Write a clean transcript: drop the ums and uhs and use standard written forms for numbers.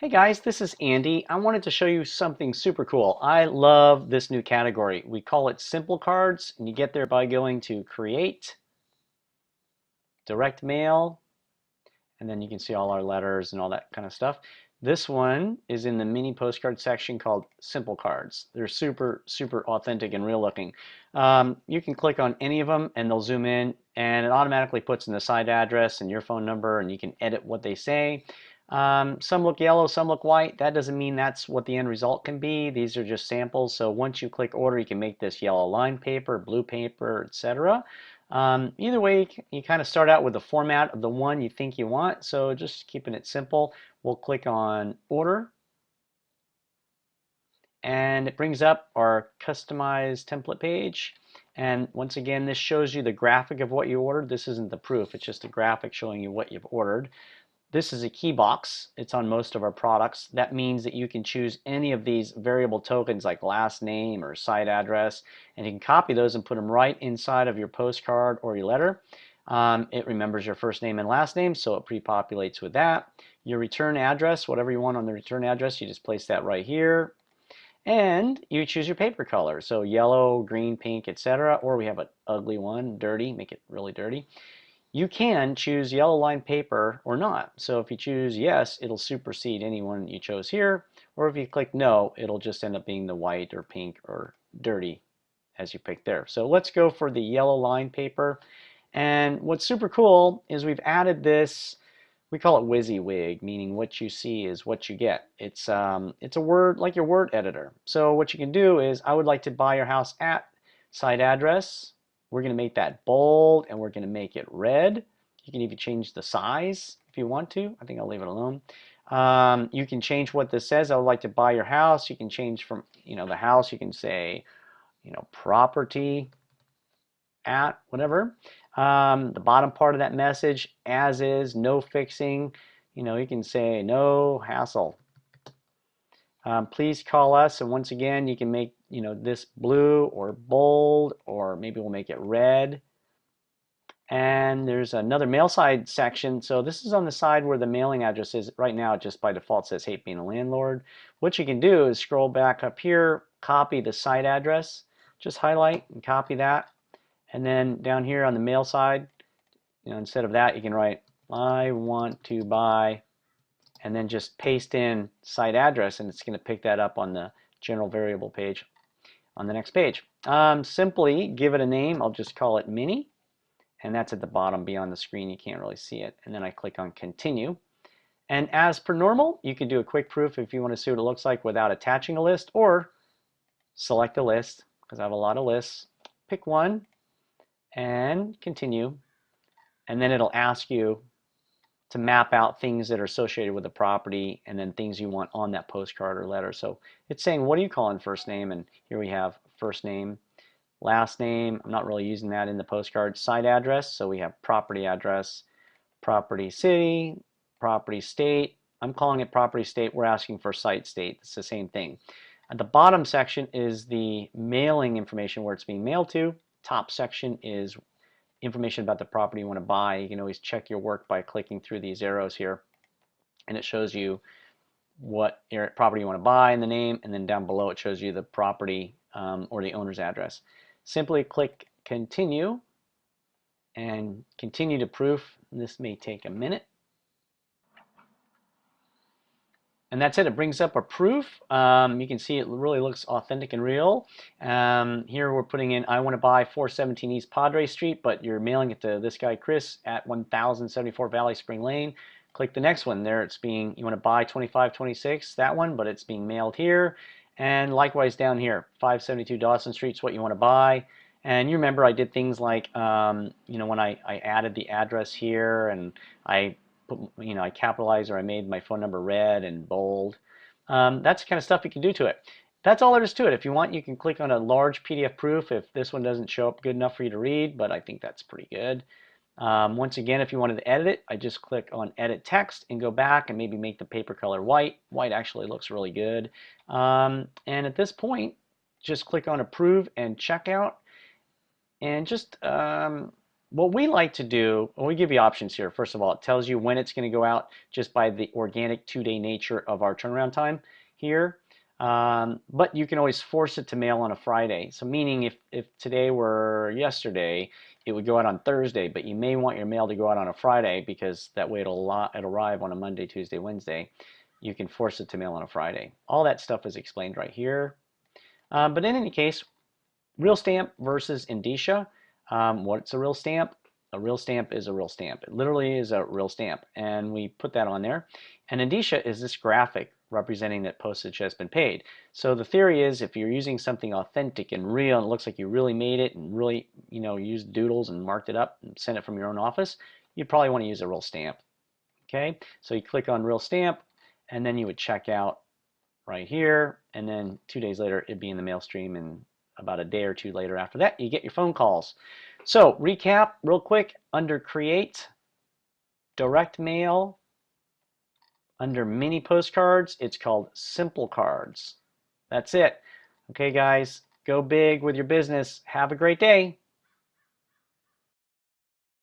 Hey guys, this is Andy. I wanted to show you something super cool. I love this new category. We call it simple cards, and you get there by going to Create, Direct Mail, and then you can see all our letters and all that kind of stuff. This one is in the mini postcard section called Simple Cards. They're super, super authentic and real looking. You can click on any of them and they'll zoom in and it automatically puts in the site address and your phone number and you can edit what they say. Some look yellow, some look white. That doesn't mean that's what the end result can be. These are just samples. So once you click order, you can make this yellow lined paper, blue paper, etc. Either way, you kind of start out with the format of the one you think you want. So just keeping it simple, we'll click on order and it brings up our customized template page. And once again, this shows you the graphic of what you ordered. This isn't the proof, it's just a graphic showing you what you've ordered. This is a key box. It's on most of our products. That means that you can choose any of these variable tokens like last name or site address, and you can copy those and put them right inside of your postcard or your letter. It remembers your first name and last name, so it pre-populates with that. Your return address, whatever you want on the return address, you just place that right here. And you choose your paper color, so yellow, green, pink, etc. Or we have an ugly one, dirty, make it really dirty. You can choose yellow line paper or not. So if you choose yes, it'll supersede any one you chose here. Or if you click no, it'll just end up being the white or pink or dirty as you pick there. So let's go for the yellow line paper. And what's super cool is we've added this, we call it WYSIWYG, meaning what you see is what you get. It's a word, like your word editor. So what you can do is, I would like to buy your house at site address. We're going to make that bold and we're going to make it red. You can even change the size if you want to. I think I'll leave it alone. You can change what this says. I would like to buy your house. You can change from, the house. You can say, property at whatever. The bottom part of that message, as is, no fixing. You can say no hassle. Please call us, and once again, you can make this blue or bold, or maybe we'll make it red. And there's another mail side section. So this is on the side where the mailing address is. Right now, it just by default says hate being a landlord. What you can do is scroll back up here, copy the site address, just highlight and copy that. And then down here on the mail side, instead of that, you can write, I want to buy, and then just paste in site address, and it's going to pick that up on the general variable page on the next page. Simply give it a name. I'll just call it mini, and that's at the bottom beyond the screen. You can't really see it. And then I click on continue. And as per normal, you can do a quick proof if you want to see what it looks like without attaching a list, or select a list, because I have a lot of lists. Pick one and continue. And then it'll ask you to map out things that are associated with the property and then things you want on that postcard or letter. So it's saying, what do you call in first name? And here we have first name, last name. I'm not really using that in the postcard. Site address, so we have property address, property city, property state. I'm calling it property state. We're asking for site state. It's the same thing. At the bottom section is the mailing information, where it's being mailed to. Top section is information about the property you want to buy. You can always check your work by clicking through these arrows here, and it shows you what property you want to buy in the name, and then down below it shows you the property or the owner's address. Simply click continue and continue to proof. This may take a minute. And that's it. It brings up a proof. You can see it really looks authentic and real. Here we're putting in, I want to buy 417 East Padre Street, but you're mailing it to this guy Chris at 1074 Valley Spring Lane. Click the next one. There it's being, you want to buy 2526, that one, but it's being mailed here. And likewise down here, 572 Dawson Street is what you want to buy. And you remember I did things like, when I added the address here, and I I capitalized, or I made my phone number red and bold. That's the kind of stuff you can do to it. That's all there is to it. If you want, you can click on a large PDF proof if this one doesn't show up good enough for you to read, but I think that's pretty good. Once again, if you wanted to edit it, I just click on edit text and go back and maybe make the paper color white. White actually looks really good. And at this point, just click on approve and checkout, and just What we like to do, well, we give you options here. First of all, it tells you when it's going to go out just by the organic 2-day nature of our turnaround time here. But you can always force it to mail on a Friday. So meaning if today were yesterday, it would go out on Thursday, but you may want your mail to go out on a Friday because that way it'll arrive on a Monday, Tuesday, Wednesday. You can force it to mail on a Friday. All that stuff is explained right here. But in any case, real stamp versus indicia. What's a real stamp? A real stamp is a real stamp. It literally is a real stamp, and we put that on there. And indicia is this graphic representing that postage has been paid. So the theory is if you're using something authentic and real and it looks like you really made it and really, used doodles and marked it up and sent it from your own office, you'd probably want to use a real stamp. Okay, so you click on real stamp and then you would check out right here, and then 2 days later it'd be in the mail stream, and about a day or two later after that you get your phone calls. So recap real quick, under create, direct mail, under mini postcards, it's called simple cards. That's it. Okay guys, go big with your business. Have a great day.